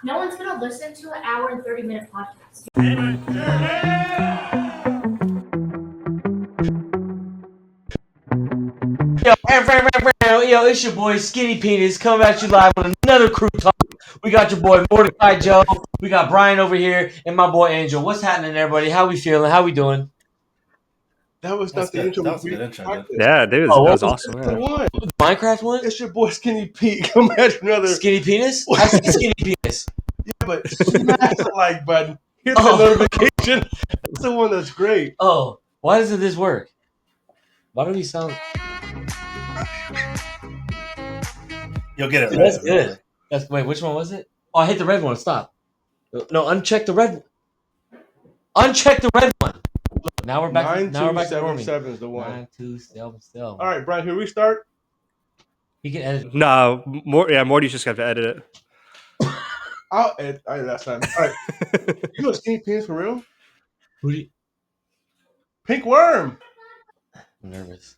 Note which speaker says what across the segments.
Speaker 1: No one's gonna listen to an hour and 30-minute podcast.
Speaker 2: Yo, it's your boy Skinny Penis coming at you live with another crew talk. We got your boy Mordecai Joe, we got Bryan over here, and my boy Angel. What's happening, everybody? How we feeling? How we doing?
Speaker 3: That was not the intro.
Speaker 4: That was a good intro, dude.
Speaker 5: Yeah, dude,
Speaker 2: Oh,
Speaker 5: that was
Speaker 2: what
Speaker 5: awesome.
Speaker 3: The
Speaker 5: Yeah.
Speaker 3: one.
Speaker 2: The Minecraft one?
Speaker 3: It's your boy Skinny Pete. Come at another.
Speaker 2: Skinny Penis? I said Skinny Penis.
Speaker 3: Yeah, but smash the like button. Hit the
Speaker 2: Oh.
Speaker 3: notification. That's the one that's great.
Speaker 2: Oh, why doesn't this work? Why do we sound...
Speaker 4: You'll get it right.
Speaker 2: That's good. Wait, which one was it? Oh, I hit the red one. Stop. No, uncheck the red one. Uncheck the red one. Look, now we're back. Now we're back to normie.
Speaker 3: 9277 is the one.
Speaker 2: 9277.
Speaker 3: All right, Brian, here we start.
Speaker 2: He can edit.
Speaker 5: No, Morty's just got to edit it.
Speaker 3: I'll edit last time. All right. You know Skinny Penis for real?
Speaker 2: Who do you...
Speaker 3: Pink Worm.
Speaker 2: I'm nervous.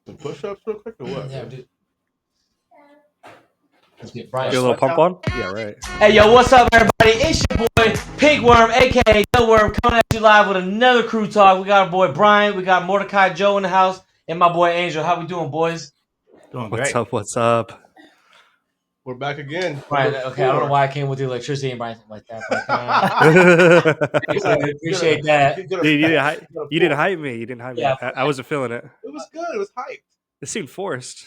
Speaker 3: Some push-ups real quick or what?
Speaker 2: Yeah, dude. Let's get Bryan.
Speaker 5: Get a little pump on? Yeah, right.
Speaker 2: Hey, yo, what's up, everybody? It's your boy, Pink Worm, a.k.a. No Worm, coming at you live with another crew talk. We got our boy, Bryan. We got Mordecai Joe in the house, and my boy, Angel. How we doing, boys?
Speaker 4: Doing
Speaker 5: What's
Speaker 4: great.
Speaker 5: up? What's up?
Speaker 3: We're back again.
Speaker 2: Bryan, okay, I don't know why I came with the electricity and Bryan like that. But,
Speaker 5: Dude,
Speaker 2: appreciate that.
Speaker 5: you didn't hype me. You didn't hype me.
Speaker 2: Yeah.
Speaker 5: I wasn't feeling it.
Speaker 3: It was good. It was hyped.
Speaker 5: It seemed forced.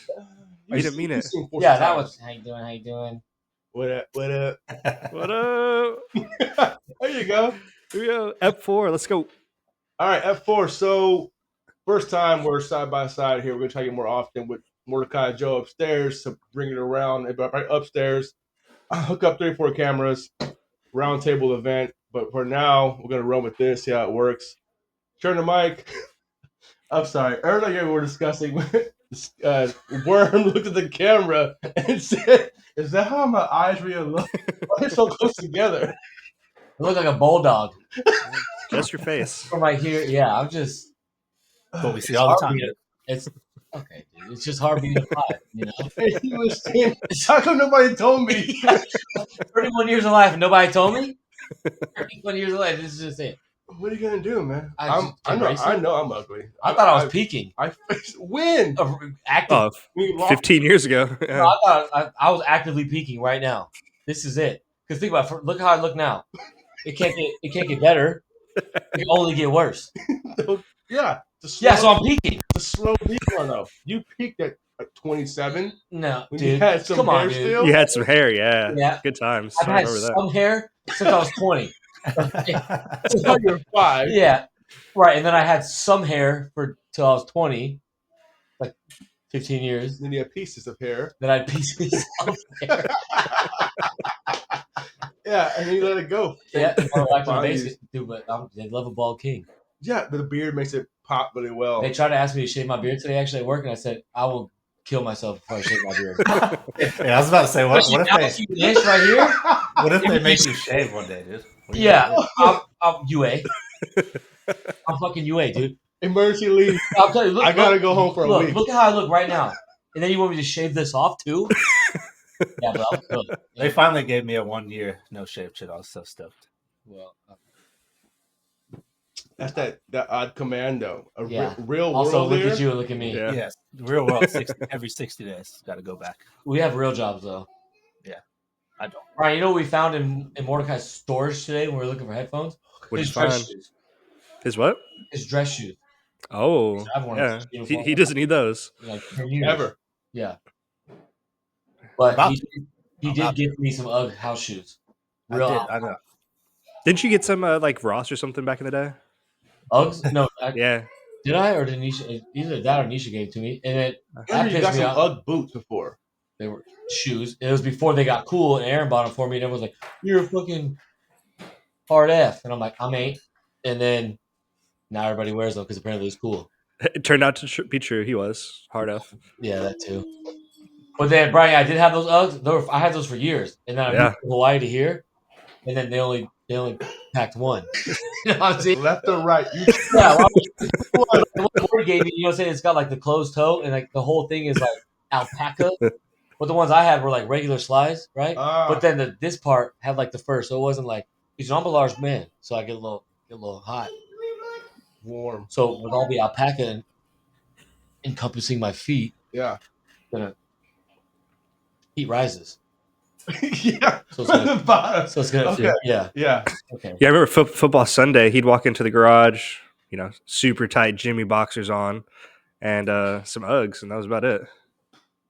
Speaker 5: You didn't mean it.
Speaker 2: Yeah, that was... How you doing? How you doing?
Speaker 3: What up? What up?
Speaker 5: What up?
Speaker 3: There you go.
Speaker 5: Here we go. Ep4. Let's go.
Speaker 3: All right, Ep4. So, first time we're side by side here. We're going to try to get more often with Mordecai Joe upstairs to bring it around. Right upstairs, hook up 3 or 4 cameras, round table event. But for now, we're going to run with this, see how it works. Turn the mic. I'm sorry. Earlier, we were discussing Worm looked at the camera and said, "Is that how my eyes really look? Why are they so close together?"
Speaker 2: I look like a bulldog.
Speaker 5: Just your face.
Speaker 2: From right here, yeah, I'm just...
Speaker 4: What we see all the time.
Speaker 2: It's... Okay, dude. It's just hard being alive, you know?
Speaker 3: And he was saying, "How come nobody told me?"
Speaker 2: 31 years of life and nobody told me? 31 years of life, this is just it.
Speaker 3: What are you gonna do, man?
Speaker 2: I
Speaker 3: I know I'm ugly.
Speaker 2: I thought I was peaking.
Speaker 3: I win.
Speaker 2: Active.
Speaker 5: Oh,
Speaker 3: We lost.
Speaker 5: 15 years ago. Yeah.
Speaker 2: No, I thought I was actively peaking right now. This is it. Because think about it. Look how I look now. It can't get better. It can only get worse.
Speaker 3: Yeah.
Speaker 2: Yeah, so I'm peaking.
Speaker 3: The slow decline though. You peaked at 27.
Speaker 2: No,
Speaker 3: When
Speaker 2: dude.
Speaker 3: you had some
Speaker 2: Come on,
Speaker 3: hair
Speaker 2: dude.
Speaker 3: still?
Speaker 5: You had some hair, yeah.
Speaker 2: Yeah.
Speaker 5: Good times.
Speaker 2: I've
Speaker 5: I
Speaker 2: had
Speaker 5: remember that.
Speaker 2: some hair since I was 20.
Speaker 3: So you're 5.
Speaker 2: Yeah. Right. And then I had some hair till I was 20. Like 15 years.
Speaker 3: Then you have pieces of hair.
Speaker 2: Then I had pieces of hair.
Speaker 3: Yeah, and then you let it go.
Speaker 2: Yeah. Or back to the
Speaker 3: Fine.
Speaker 2: basics. Dude, but they love a bald king.
Speaker 3: Yeah, but the beard makes it pop really well.
Speaker 2: They tried to ask me to shave my beard today actually at work, and I said, I will kill myself before I shave my beard.
Speaker 4: Yeah, I was about to say, what
Speaker 2: Especially
Speaker 4: if
Speaker 2: now
Speaker 4: they,
Speaker 2: that you inch right here?
Speaker 4: what if they make you shave one day, dude? What are you
Speaker 2: Yeah,
Speaker 4: gonna
Speaker 2: I'm UA. I'm fucking UA, dude.
Speaker 3: Emergency leave.
Speaker 2: I'll tell you, look,
Speaker 3: I gotta go home for a week.
Speaker 2: Look how I look right now. And then you want me to shave this off too? Yeah, but I'm good.
Speaker 4: do? They finally gave me a 1-year no shave shit. I was so stoked.
Speaker 2: Well,
Speaker 3: That's that odd commando. A
Speaker 2: Yeah.
Speaker 3: real
Speaker 2: also,
Speaker 3: world
Speaker 2: look
Speaker 3: here.
Speaker 2: at you and look at me.
Speaker 5: Yeah.
Speaker 4: Yes, the real world. Every 60 days, got to go back.
Speaker 2: We have real jobs, though.
Speaker 4: I don't.
Speaker 2: Ryan, you know what we found in Mordecai's storage today when we were looking for headphones?
Speaker 5: What'd
Speaker 2: His
Speaker 5: you
Speaker 2: dress
Speaker 5: find?
Speaker 2: shoes.
Speaker 5: His what?
Speaker 2: His dress shoes.
Speaker 5: Oh,
Speaker 2: I've worn
Speaker 5: yeah.
Speaker 2: his uniform.
Speaker 5: He doesn't need those.
Speaker 2: Like 10 years.
Speaker 3: Ever.
Speaker 2: Yeah. But
Speaker 4: About
Speaker 2: he did give me some UGG house shoes.
Speaker 4: I
Speaker 2: Real
Speaker 4: did. I know.
Speaker 5: Didn't you get some like Ross or something back in the day?
Speaker 2: Uggs? No.
Speaker 5: Yeah.
Speaker 2: Did I or did Nisha? Either that or Nisha gave it to me. And it
Speaker 3: I
Speaker 2: that
Speaker 3: remember you got
Speaker 2: pissed me
Speaker 3: some
Speaker 2: off.
Speaker 3: UGG boots before.
Speaker 2: They were shoes. It was before they got cool, and Aaron bought them for me, and everyone was like, "You're a fucking hard F," and I'm like, "I'm 8." And then now everybody wears them because apparently it's cool.
Speaker 5: It turned out to be true. He was hard F.
Speaker 2: Yeah, that too. But then, Bryan, I did have those Uggs. I had those for years, and then I moved from Hawaii to here, and then they only packed one. You know what I'm saying?
Speaker 3: Left or right?
Speaker 2: Yeah, well, the one Corey gave me, you know what I'm saying? It's got like the closed toe, and like the whole thing is like alpaca. But But the ones I had were like regular slides, right?
Speaker 3: Ah.
Speaker 2: But then this part had like the fur, so it wasn't like because I'm a large man, so I get a little hot.
Speaker 3: Warm.
Speaker 2: So with all the alpaca encompassing my feet,
Speaker 3: Yeah.
Speaker 2: the heat rises.
Speaker 3: Yeah.
Speaker 2: So
Speaker 3: From the bottom.
Speaker 2: So it's gonna
Speaker 3: Okay.
Speaker 2: feel, yeah.
Speaker 3: Yeah.
Speaker 2: Okay.
Speaker 5: Yeah, I remember football Sunday. He'd walk into the garage, super tight Jimmy boxers on, and some Uggs, and that was about it.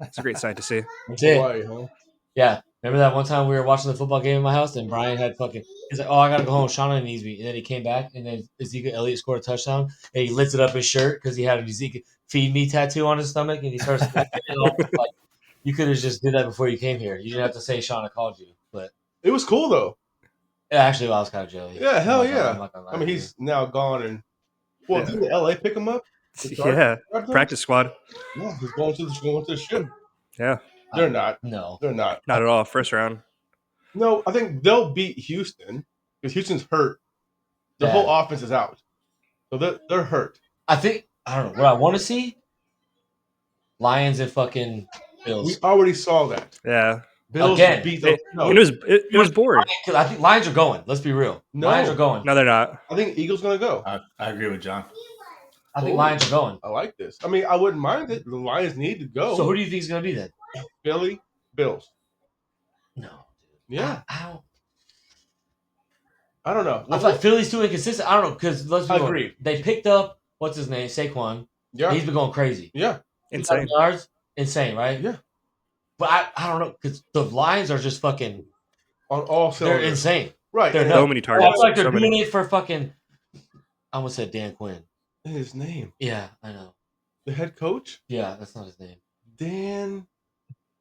Speaker 5: It's a great sight to see.
Speaker 2: That's it.
Speaker 3: Hawaii, huh?
Speaker 2: Yeah. Remember that one time we were watching the football game in my house and Bryan had he's like, oh, I gotta go home. Shauna needs me. And then he came back and then Ezekiel Elliott scored a touchdown and he lifted up his shirt because he had an Ezekiel feed me tattoo on his stomach and he starts smacking it off. Like, you could have just did that before you came here. You didn't have to say Shauna called you. But
Speaker 3: It was cool though.
Speaker 2: actually, I was kind of jelly.
Speaker 3: Yeah, hell yeah.
Speaker 2: I'm not gonna lie
Speaker 3: I mean,
Speaker 2: to
Speaker 3: he's now gone and didn't LA pick him up? The
Speaker 5: Yeah,
Speaker 3: Chargers?
Speaker 5: practice squad.
Speaker 3: Yeah, he's going to the ship.
Speaker 5: Yeah,
Speaker 3: They're not.
Speaker 2: No.
Speaker 3: They're not.
Speaker 5: not at all. First round.
Speaker 3: No, I think they'll beat Houston because Houston's hurt. The whole offense is out, so they're hurt.
Speaker 2: I don't know what I want to see. Lions and fucking Bills.
Speaker 3: We already saw that.
Speaker 5: Yeah,
Speaker 3: Bills
Speaker 2: Again,
Speaker 3: beat those. No,
Speaker 5: it was boring.
Speaker 2: I think Lions are going. Let's be real.
Speaker 3: No.
Speaker 2: Lions are going.
Speaker 5: No, they're not.
Speaker 3: I think Eagles gonna go.
Speaker 4: I agree with John.
Speaker 2: I think Lions are going.
Speaker 3: I like this. I mean, I wouldn't mind it. The Lions need to go.
Speaker 2: So who do you think is going to be then?
Speaker 3: Philly, Bills.
Speaker 2: No.
Speaker 3: Yeah,
Speaker 2: I
Speaker 3: I don't know.
Speaker 2: feel like Philly's too inconsistent. I don't know because let's be
Speaker 3: I
Speaker 2: real.
Speaker 3: agree.
Speaker 2: They picked up what's his name, Saquon.
Speaker 3: Yeah,
Speaker 2: He's been going crazy.
Speaker 3: yeah,
Speaker 5: Insane.
Speaker 2: 2,000 yards, insane, right?
Speaker 3: Yeah.
Speaker 2: But I don't know because the Lions are just fucking.
Speaker 3: on all
Speaker 2: They're
Speaker 3: cylinders.
Speaker 2: insane.
Speaker 3: Right.
Speaker 2: They're
Speaker 3: and
Speaker 2: nuts.
Speaker 5: So many
Speaker 2: I
Speaker 5: targets.
Speaker 2: feel like they're
Speaker 5: So
Speaker 2: doing
Speaker 5: many.
Speaker 2: it for fucking. I almost said Dan Quinn.
Speaker 3: his name,
Speaker 2: Yeah, I know.
Speaker 3: the head coach,
Speaker 2: Yeah, that's not his name.
Speaker 3: Dan.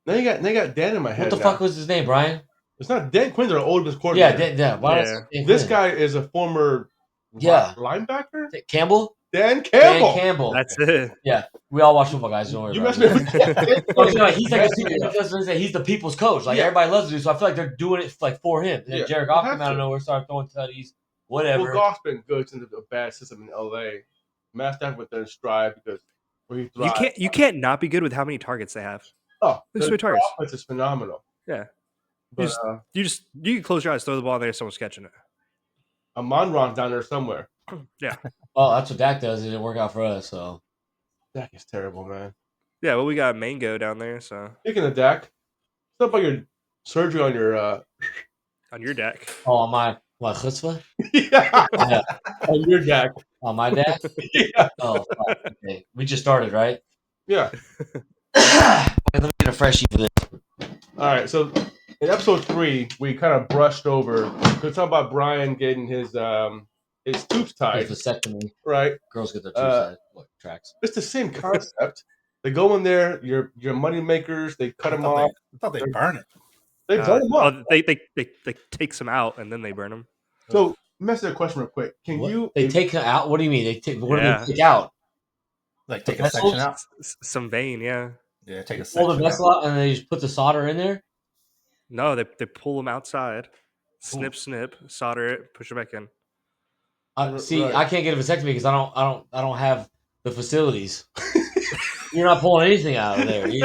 Speaker 3: Now you got Dan in my head.
Speaker 2: What the
Speaker 3: now.
Speaker 2: fuck was his name, Brian?
Speaker 3: It's not Dan Quinn's our oldest
Speaker 2: Yeah,
Speaker 3: coordinator.
Speaker 2: Why
Speaker 5: Yeah.
Speaker 2: did I say Dan
Speaker 3: This
Speaker 2: Quinn?
Speaker 3: guy is a former
Speaker 2: Yeah.
Speaker 3: linebacker.
Speaker 2: Campbell.
Speaker 3: Dan Campbell.
Speaker 2: Dan Campbell.
Speaker 5: That's it.
Speaker 2: Yeah, we all watch football, guys. Don't worry.
Speaker 3: You
Speaker 2: about
Speaker 3: must
Speaker 2: it.
Speaker 3: be.
Speaker 2: He's like he's the people's coach. Like
Speaker 3: Yeah.
Speaker 2: everybody loves to do. So I feel like they're doing it like for him. And then
Speaker 3: Yeah,
Speaker 2: Jared
Speaker 3: they
Speaker 2: Goff
Speaker 3: have
Speaker 2: came out of
Speaker 3: to.
Speaker 2: nowhere, started throwing tutties, whatever.
Speaker 3: Well, Goff's been good since a bad system in LA. Matt Stafford with their stride because where he
Speaker 5: You
Speaker 3: thrives.
Speaker 5: can't not be good with how many targets they have.
Speaker 3: Oh,
Speaker 5: Look at
Speaker 3: their
Speaker 5: the targets.
Speaker 3: offense is phenomenal.
Speaker 5: Yeah.
Speaker 3: But
Speaker 5: You can close your eyes, throw the ball in there, someone's catching it.
Speaker 3: Amon-Ra's down there somewhere.
Speaker 2: Oh, that's what Dak does. It didn't work out for us. So
Speaker 3: Dak is terrible, man.
Speaker 5: Yeah, well, we got Mango down there, so
Speaker 3: Speaking of Dak, what's up about your surgery on your
Speaker 5: on your deck.
Speaker 2: on my chutzpah?
Speaker 3: yeah,
Speaker 2: Yeah.
Speaker 3: on your Dak.
Speaker 2: On my Dak?
Speaker 3: Yeah.
Speaker 2: Oh, fuck. Okay. We just started, right?
Speaker 3: Yeah.
Speaker 2: Let me get a freshie for this.
Speaker 3: All right, so in episode 3, we kind of brushed over. We talked about Bryan getting his tubes tied,
Speaker 2: Vasectomy.
Speaker 3: right?
Speaker 2: Girls get their tubes tied. Tracks.
Speaker 3: It's the same concept. They go in there, your money makers, they cut them off.
Speaker 4: I thought they burn it.
Speaker 3: They burn them off.
Speaker 5: Well, they take some out and then they burn them.
Speaker 3: So, let me ask you a question real quick. Can
Speaker 2: What?
Speaker 3: you?
Speaker 2: They take it out? What do you mean? What do
Speaker 5: Yeah.
Speaker 2: they take out?
Speaker 4: Like take
Speaker 2: The
Speaker 4: a section
Speaker 2: vessels?
Speaker 4: out.
Speaker 5: Some vein, yeah.
Speaker 4: Yeah, take a
Speaker 2: Pull the
Speaker 4: section
Speaker 2: vessel out and they just put the solder in there?
Speaker 5: No, they pull them outside, snip, solder it, push it back in.
Speaker 2: See,
Speaker 3: Right.
Speaker 2: I can't get a vasectomy because I don't have the facilities. You're not pulling anything out of there. You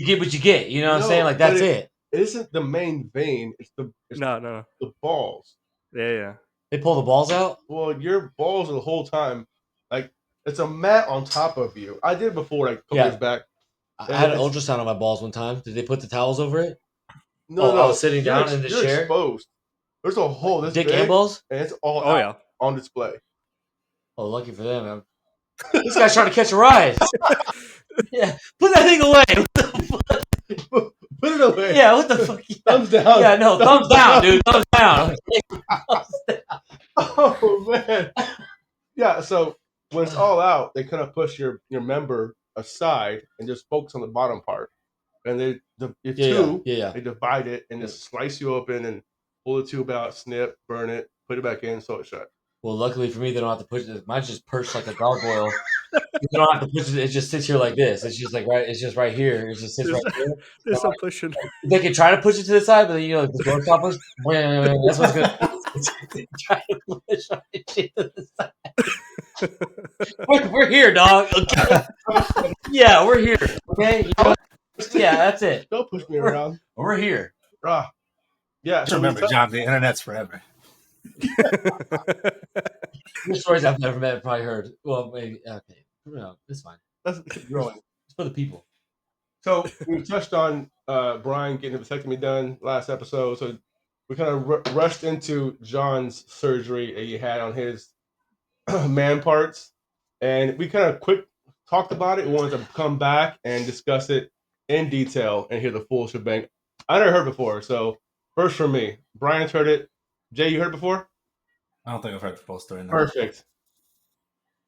Speaker 2: get what you get. You know what I'm
Speaker 3: No,
Speaker 2: saying? Like
Speaker 3: but
Speaker 2: that's it.
Speaker 3: It isn't the main vein. It's
Speaker 5: No.
Speaker 3: the balls.
Speaker 5: Yeah.
Speaker 2: They pull the balls out.
Speaker 3: Well, your balls are the whole time. Like, it's a mat on top of you. I did it before, like, a couple
Speaker 2: Yeah.
Speaker 3: years back.
Speaker 2: I had an ultrasound on my balls one time. Did they put the towels over it?
Speaker 3: No,
Speaker 2: I was sitting
Speaker 3: You're
Speaker 2: down in the
Speaker 3: you're
Speaker 2: chair.
Speaker 3: exposed. There's a hole this
Speaker 2: Dick
Speaker 3: big,
Speaker 2: and balls?
Speaker 3: and it's all
Speaker 5: Oh
Speaker 3: out
Speaker 5: yeah.
Speaker 3: on display.
Speaker 2: Oh, lucky for them. Man. This guy's trying to catch a ride. Yeah, put that thing away.
Speaker 3: Put it away.
Speaker 2: Yeah, what the fuck? Yeah,
Speaker 3: Thumbs down.
Speaker 2: yeah no, thumbs down, dude. Thumbs down.
Speaker 3: Oh man. Yeah. So when it's all out, they kind of push your member aside and just focus on the bottom part. And they
Speaker 2: Yeah.
Speaker 3: they divide it and just slice you open and pull the tube out, snip, burn it, put it back in, sew it shut.
Speaker 2: Well, luckily for me, they don't have to push it. Mine's just perched like a gargoyle. You don't have to push it. It just sits here like this. It's just like right. It's just right here. It just sits right here.
Speaker 5: There's some pushing.
Speaker 2: They can try to push it to the side, but then like the door stoppers. That's what's good. Try to push it to the side. We're here, dog. Okay. Yeah, we're here. Okay. You know? Yeah, that's it.
Speaker 3: Don't push me around.
Speaker 2: We're here.
Speaker 3: Yeah.
Speaker 4: Just
Speaker 3: So
Speaker 4: remember, John, the internet's forever.
Speaker 2: Your stories I've never met, probably heard. Well, maybe okay. No, it's fine.
Speaker 3: let's keep growing.
Speaker 2: It's for the people.
Speaker 3: So we touched on Bryan getting the vasectomy done last episode. So we kind of rushed into John's surgery that he had on his man parts, and we kind of quick talked about it. We wanted to come back and discuss it in detail and hear the full shebang. I never heard before, so first for me. Bryan's heard it. Jay, you heard before?
Speaker 4: I don't think I've heard the full story. No.
Speaker 3: Perfect.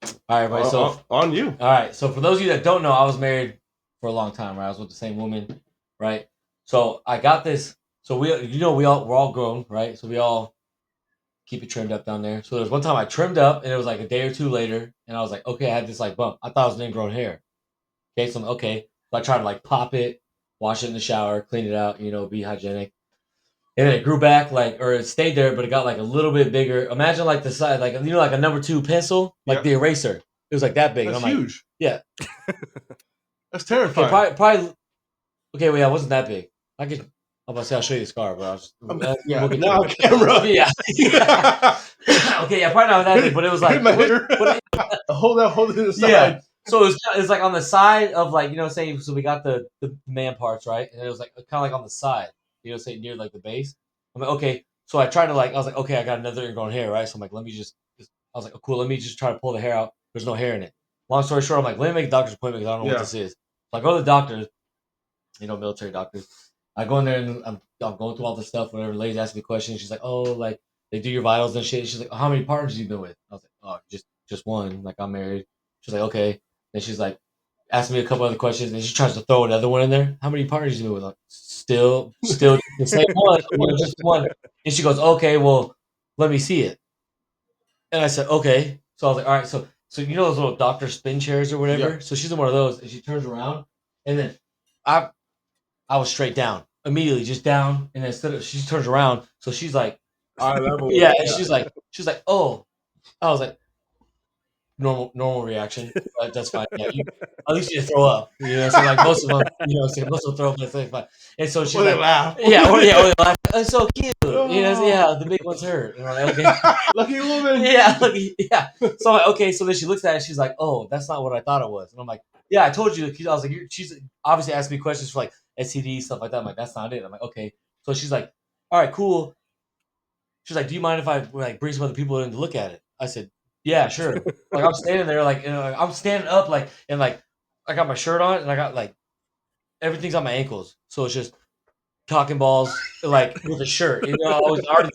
Speaker 2: All right, everybody. So
Speaker 3: on you.
Speaker 2: All right. So for those of you that don't know, I was married for a long time. Right, I was with the same woman. Right. So I got this. So we're all grown, right? So we all keep it trimmed up down there. So there's one time I trimmed up, and it was like a day or two later, and I was like, okay, I had this like bump. I thought it was an ingrown hair. Okay, so I'm okay. So I tried to like pop it, wash it in the shower, clean it out, be hygienic. And then it grew back or it stayed there, but it got like a little bit bigger. Imagine like the size, like a number 2 pencil, like the eraser. It was like that big.
Speaker 3: That's
Speaker 2: and I'm
Speaker 3: huge.
Speaker 2: Yeah.
Speaker 3: That's terrifying.
Speaker 2: Okay, probably. Okay, well, yeah, it wasn't that big. I'm about to say I'll show you the scar, but I was.
Speaker 3: Yeah, now on camera.
Speaker 2: Yeah. Okay, yeah, probably not that big, but it was like.
Speaker 3: Hold it to the side.
Speaker 2: Yeah. So it was like on the side of so we got the man parts, right? And it was like kind of like on the side, say near like the base. I'm like, okay. So I tried to I was like, okay, I got another ingrown hair, right? So I'm like, let me just I was like, oh, cool, let me just try to pull the hair out. There's no hair in it. Long story short, I'm like, let me make a doctor's appointment because I don't know what this is. So I go to the doctor, military doctors. I go in there and I'm going through all this stuff, whatever. The lady's asking me questions. She's like, oh, like they do your vitals and shit. She's like, oh, how many partners you been with? I was like, oh, just one. Like I'm married. She's like, okay. Then she's like, asking me a couple other questions, and she tries to throw another one in there. How many partners you been with? Like, still the same one, just one. And she goes, okay, well, let me see it. And I said, okay. So I was like, all right. So those little doctor spin chairs or whatever. Yeah. So she's in one of those, and she turns around, and then I was straight down immediately, just down, and then she turns around, so she's like,
Speaker 3: I remember.
Speaker 2: Yeah, and she's like, oh, I was like, normal reaction. That's fine. Yeah, at least you throw up. So like most of them, most of them throw up. That's fine. And so she's like,
Speaker 3: laugh.
Speaker 2: Yeah, or they laugh. It's so cute. Yeah, the big ones hurt. And I'm like, okay.
Speaker 3: Lucky woman.
Speaker 2: Yeah, yeah. So I'm like, okay. So then she looks at it and she's like, oh, that's not what I thought it was. And I'm like, yeah, I told you. I was like, she's obviously asking me questions for like STD stuff like that. I'm like, that's not it. I'm like, okay. So she's like, all right, cool. She's like, do you mind if I bring some other people in to look at it? I said, yeah, sure. Like I'm standing there, I'm standing up, and I got my shirt on, and I got everything's on my ankles, so it's just cock and balls, with a shirt. I was already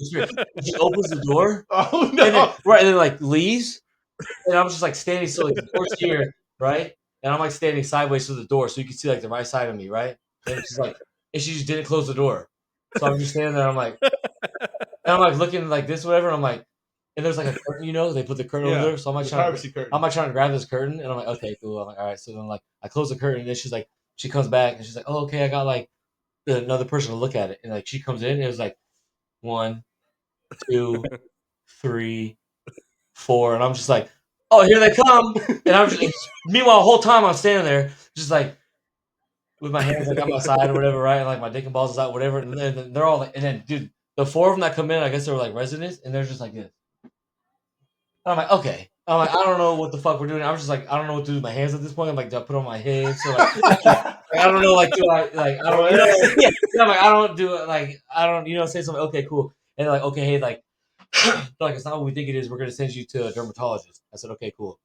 Speaker 2: she opens the door,
Speaker 3: oh no,
Speaker 2: and then leaves, and I'm just standing, so the door's here, right, and I'm standing sideways to the door, so you can see the right side of me, right, and she's and she just didn't close the door, so I'm just standing there, I'm and I'm looking this, whatever, and I'm like. And there's a curtain, they put the curtain over there. So I'm trying to grab this curtain, and I'm like, okay, cool. I'm like, all right. So then I close the curtain, and then she's she comes back, and she's like, oh, okay, I got another person to look at it, and she comes in, and it was 1, 2, 3, 4, and I'm just like, oh, here they come, and I'm just meanwhile the whole time I'm standing there, just with my hands on my side or whatever, right, and my dick and balls is out, whatever, and then they're all and then dude, the 4 of them that come in, I guess they were residents, and they're just like this. I'm like, okay. I'm like, I don't know what the fuck we're doing. I'm just I don't know what to do with my hands at this point. I'm do I put on my head? So I don't know, do I I don't yeah. I'm like, I don't do it I don't say something, okay, cool. And they're okay, hey, it's not what we think it is. We're gonna send you to a dermatologist. I said, okay, cool.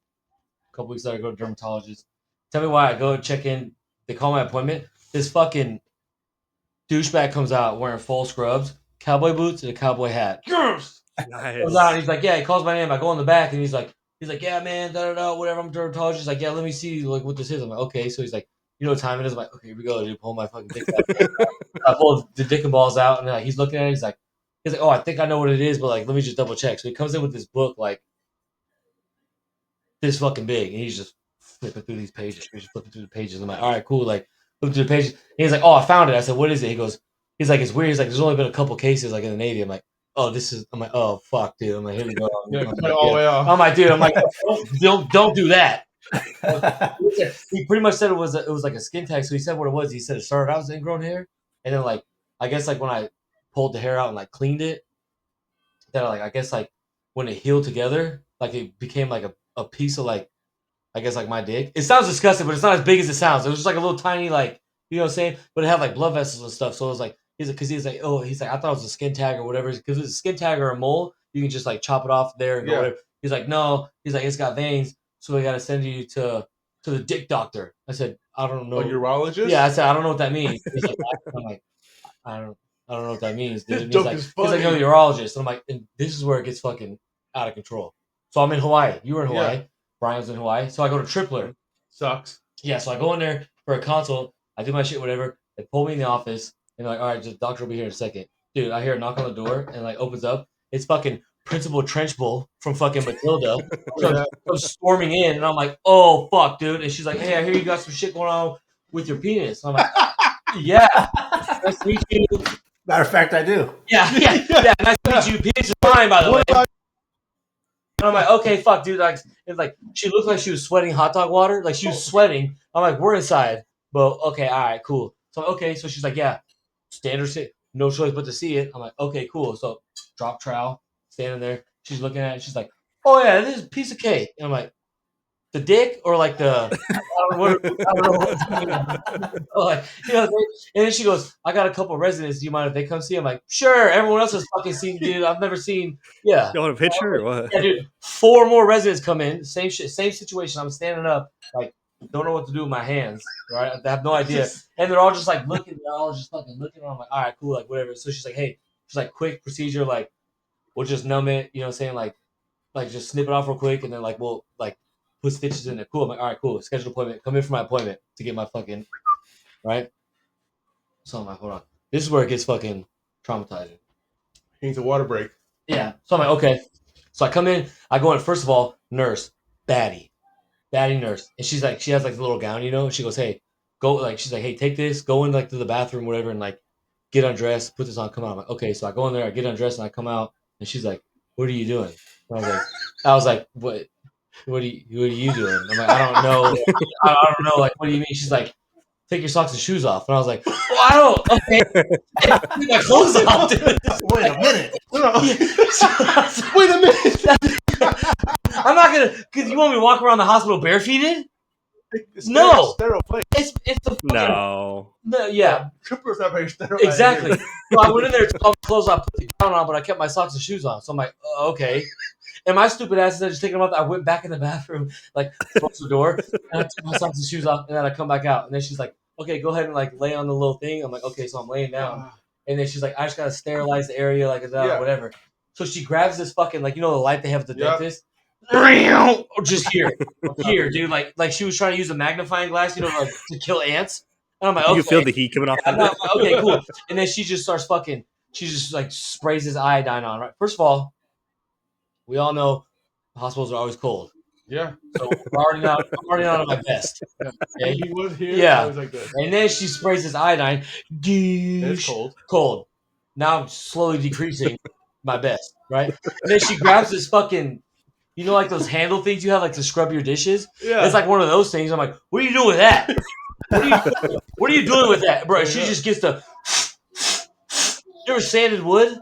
Speaker 2: A couple weeks later I go to a dermatologist. Tell me why I go check in, they call my appointment. This fucking douchebag comes out wearing full scrubs, cowboy boots, and a cowboy hat. Yes!
Speaker 5: Nice.
Speaker 2: He's like, yeah, he calls my name. I go in the back, and he's like, yeah, man, whatever. I'm a dermatologist. He's like, yeah, let me see what this is. I'm like, okay. So he's like, you know what time it is? I'm like, okay, here we go. Dude, pull my fucking dick out. I pull the dick and balls out, and he's looking at it. He's like, oh, I think I know what it is, but let me just double check. So he comes in with this book this fucking big, and he's just flipping through these pages. He's just flipping through the pages. I'm like, all right, cool. Flipping through the pages. And he's like, oh, I found it. I said, what is it? He's like, it's weird. He's like, there's only been a couple cases in the Navy. I'm like, oh, I'm like, oh fuck, dude. I'm like, here we go.
Speaker 3: Cut it all the way off.
Speaker 2: I'm like, dude. I'm like, don't do that. He pretty much said it was like a skin tag. So he said what it was. He said it started out as ingrown hair, and then like I guess like when I pulled the hair out and like cleaned it, that like I guess like when it healed together, like it became like a piece of like I guess like my dick. It sounds disgusting, but it's not as big as it sounds. It was just like a little tiny like you know what I'm saying, but it had like blood vessels and stuff. So it was like he's like I thought it was a skin tag or whatever because it's a skin tag or a mole. You can just like chop it off there and go whatever. He's like no, he's like it's got veins, so we got to send you to the dick doctor. I said I don't know.
Speaker 3: A urologist?
Speaker 2: Yeah, I said I don't know what that means. He's like I'm like I don't know what that means, dude.
Speaker 3: This
Speaker 2: And
Speaker 3: joke is
Speaker 2: he's like, no,
Speaker 3: funny.
Speaker 2: urologist. And I'm like, and this is where it gets fucking out of control. So I'm in Hawaii. You were in Hawaii.
Speaker 3: Yeah.
Speaker 2: Brian's in Hawaii. So I go to Tripler.
Speaker 3: Sucks.
Speaker 2: Yeah, so I go in there for a consult. I do my shit, whatever. They pull me in the office. And they're like, all right, just doctor will be here in a second. Dude, I hear a knock on the door and like opens up. It's fucking Principal Trenchbull from fucking Matilda. Comes storming in. And I'm like, oh, fuck, dude. And she's like, hey, I hear you got some shit going on with your penis. And I'm like, yeah. Nice to meet you.
Speaker 4: Matter of fact, I do.
Speaker 2: Yeah. Nice to meet you. Penis is fine, by the way. And I'm like, okay, fuck, dude. Like, it's like she looked like she was sweating hot dog water. Like she was sweating. I'm like, we're inside. But okay, all right, cool. So okay, so she's like, yeah, standard sit, no choice but to see it. I'm like, okay, cool. So drop trowel, standing there. She's looking at it. She's like, oh yeah, this is a piece of cake. And I'm like, the dick or like the I don't know what like, you know, and then she goes, I got a couple residents. Do you mind if they come see? I'm like, sure. Everyone else has fucking seen, dude. I've never seen. Yeah.
Speaker 5: You want a picture or what?
Speaker 2: Yeah, dude. 4 more residents come in. Same shit. Same situation. I'm standing up, like, don't know what to do with my hands. Right? I have no idea. And they're all just like looking. They're all just fucking looking. I'm like, all right, cool, like whatever. So she's like, hey, she's like, quick procedure, like, we'll just numb it. You know what I'm saying? Like just snip it off real quick, and then like we'll like put stitches in it. Cool. I'm like, all right, cool. Schedule appointment. Come in for my appointment to get my fucking right. So I'm like, hold on. This is where it gets fucking traumatizing.
Speaker 3: He needs a water break.
Speaker 2: Yeah. So I'm like, okay. So I come in. I go in. First of all, nurse, baddie nurse, and she's like, she has like the little gown, you know. She goes, hey, go. Like she's like, hey, take this. Go in like to the bathroom, whatever, and like get undressed. Put this on. Come out. I'm like, okay. So I go in there. I get undressed, and I come out, and she's like, what are you doing? And I was like, what? What are you doing? I'm like, I don't know. I don't know. Like, what do you mean? She's like, take your socks and shoes off. And I was like, well, I don't. Okay, take my clothes off, dude.
Speaker 4: Wait a minute.
Speaker 3: Wait a minute.
Speaker 2: I'm not gonna. Cause you want me to walk around the hospital barefooted? No.
Speaker 3: Sterile place.
Speaker 2: It's the fucking,
Speaker 5: No.
Speaker 2: yeah.
Speaker 3: Tripler's not very sterile.
Speaker 2: Exactly. So I went in there, took off my clothes off, put the gown on, but I kept my socks and shoes on. So I'm like, okay. And my stupid ass instead of just taking them off, I went back in the bathroom, like closed the door, and I took my socks and shoes off, and then I come back out, and then she's like, okay, go ahead and like lay on the little thing. I'm like, okay, so I'm laying down, and then she's like, I just gotta sterilize the area, like whatever. So she grabs this fucking like, you know, the light they have at the dentist. Or just here, dude. Like she was trying to use a magnifying glass, you know, like, to kill ants. And I'm like, okay.
Speaker 5: You can feel the heat coming off.
Speaker 2: I'm like, okay, cool. And then she just starts fucking. She just like sprays this iodine on. Right. First of all, we all know hospitals are always cold.
Speaker 3: Yeah.
Speaker 2: So I'm already not at my best.
Speaker 3: Okay? He was here.
Speaker 2: Yeah.
Speaker 3: I was like this.
Speaker 2: And then she sprays this iodine.
Speaker 3: It's cold.
Speaker 2: Cold. Now I'm slowly decreasing my best. Right. And then she grabs this fucking. You know, like those handle things you have, like to scrub your dishes.
Speaker 3: Yeah.
Speaker 2: It's like one of those things. I'm like, what are you doing with that? What are you doing with that, bro? She just gets the. You ever sanded wood?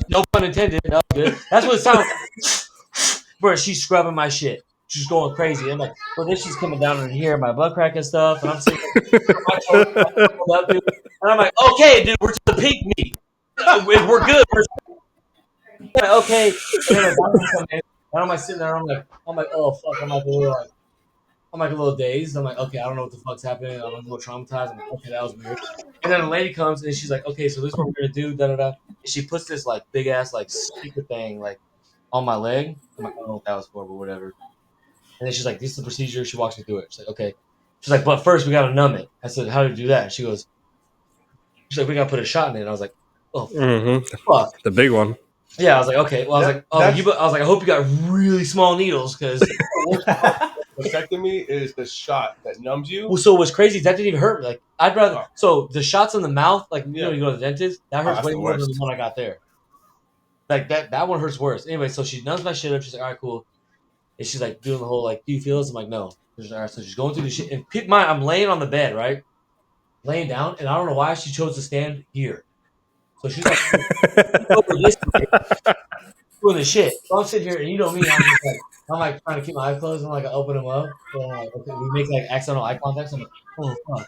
Speaker 2: No pun intended. That was good. That's what it sounds like. Bro, she's scrubbing my shit. She's going crazy. I'm like, well, then she's coming down in here, my butt crack and stuff, and I'm sitting and I'm like, okay, dude, we're to the pink meat. We're good. Okay. And I'm like sitting there. I'm like, oh fuck. I'm like a little dazed. I'm like, okay, I don't know what the fuck's happening. I'm a little traumatized. I'm like, okay, that was weird. And then a lady comes and she's like, okay, so this is what we're gonna do. Da da da. And she puts this like big ass like speaker thing like on my leg. I'm like, I don't know what that was for, but whatever. And then she's like, this is the procedure. She walks me through it. She's like, okay. She's like, but first we gotta numb it. I said, how do you do that? And she's like, we gotta put a shot in it. And I was like, oh fuck.
Speaker 5: The big one.
Speaker 2: Yeah, I was like, okay. Well, I was like, I hope you got really small needles because.
Speaker 3: Vasectomy is the shot that numbs you.
Speaker 2: Well, so what's crazy is that didn't even hurt me. Like I'd rather. So the shots in the mouth, like you know, you go to the dentist, that hurts way more than the one I got there. Like that one hurts worse. Anyway, so she numbs my shit up. She's like, all right, cool. And she's like doing the whole like, do you feel this? I'm like, no. She's like, all right, so she's going through the shit. And pick mine. I'm laying on the bed, right? Laying down, and I don't know why she chose to stand here. So she's like over this way, doing the shit. So I'm sitting here, and you know me, I'm like trying to keep my eyes closed. I'm like, I open them up, and I'm like, okay, we make like accidental eye contact. So I'm like, oh fuck.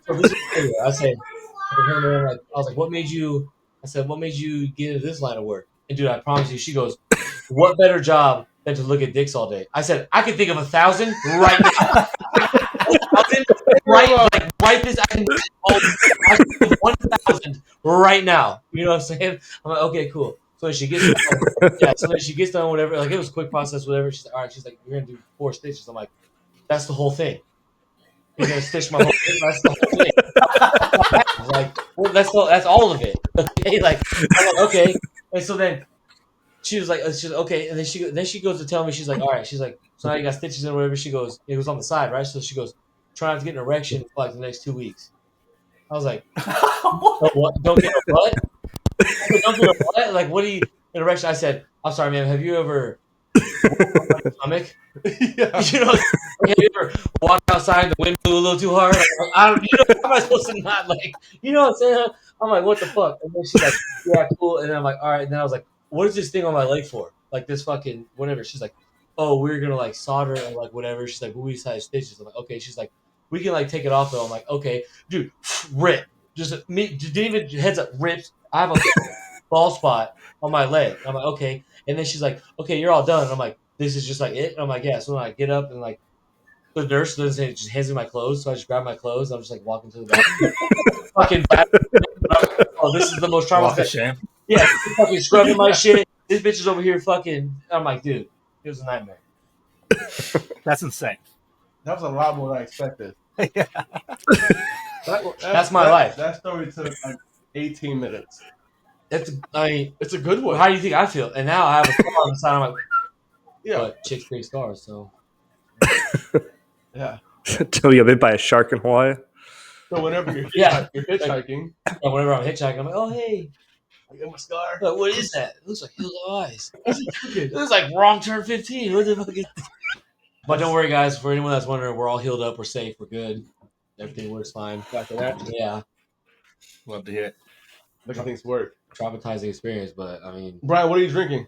Speaker 2: So this is failure. I was like, what made you? I said, what made you get into this line of work? And dude, I promise you, she goes, what better job than to look at dicks all day? I said, I can think of 1,000 right now. 1,000 right this. I can think of 1,000 right now. You know what I'm saying? I'm like, okay, cool. So she gets done, yeah. So then she gets done, whatever. Like it was a quick process, whatever. She's like, all right. She's like, you're gonna do 4 stitches. I'm like, that's the whole thing. You're gonna stitch my whole thing. That's the whole thing. I was like, well, that's all of it. Okay, like I'm like, okay. And so then she was like, okay. And then she goes to tell me, she's like, all right. She's like, so now you got stitches and whatever. She goes, it was on the side, right? So she goes, try not to get an erection for like the next 2 weeks. I was like, oh, what? Don't get a what? I said, don't get a what? Like, what do you an erection? I said, I'm sorry, man. Have you ever stomach?
Speaker 3: Yeah.
Speaker 2: You know, have you ever walked outside, the wind blew a little too hard? I don't, you know, how am I supposed to not like, you know what I'm saying? I'm like, what the fuck? And then she's like, yeah, cool. And then I'm like, all right. And then I was like, what is this thing on my leg for? Like this fucking whatever. She's like, oh, we're gonna like solder and like whatever. She's like, we decided stitches. I'm like, okay. She's like, we can like take it off though. I'm like, okay, dude, rip. Just me, didn't even heads up, rips. I have a ball spot on my leg. I'm like, okay. And then she's like, okay, you're all done. And I'm like, this is just like it. And I'm like, yeah. So then I get up and like the nurse doesn't just hands me my clothes. So I just grab my clothes. I'm just like walking to the bathroom. Fucking bathroom. Oh, this is the most
Speaker 4: Walk of
Speaker 2: traumatizing.
Speaker 4: shame.
Speaker 2: Yeah, fucking scrubbing my shit. This bitch is over here fucking. I'm like, dude, it was a nightmare.
Speaker 4: That's insane.
Speaker 3: That was a lot more than I expected.
Speaker 4: Yeah.
Speaker 2: That's my life.
Speaker 3: That story took like 18 minutes.
Speaker 2: I mean,
Speaker 3: It's a good one.
Speaker 2: how do you think I feel? And now I have a scar on the side. I'm like,
Speaker 3: Yeah.
Speaker 2: but chicks create scars. So
Speaker 3: Yeah.
Speaker 5: Till you got bit by a shark in Hawaii.
Speaker 3: So whenever you're,
Speaker 2: Yeah.
Speaker 3: you're hitchhiking,
Speaker 2: yeah, whenever I'm hitchhiking, I'm like, oh hey,
Speaker 3: I get my scar.
Speaker 2: but what is that? It looks like Hills of Eyes. It looks like Wrong Turn 15. What the fuck is this? But don't worry, guys. For anyone that's wondering, we're all healed up. We're safe. We're good. Everything works fine.
Speaker 3: After that,
Speaker 2: Yeah,
Speaker 4: Love to hear it.
Speaker 3: make things work.
Speaker 2: traumatizing experience, but I mean,
Speaker 3: Bryan, what are you drinking?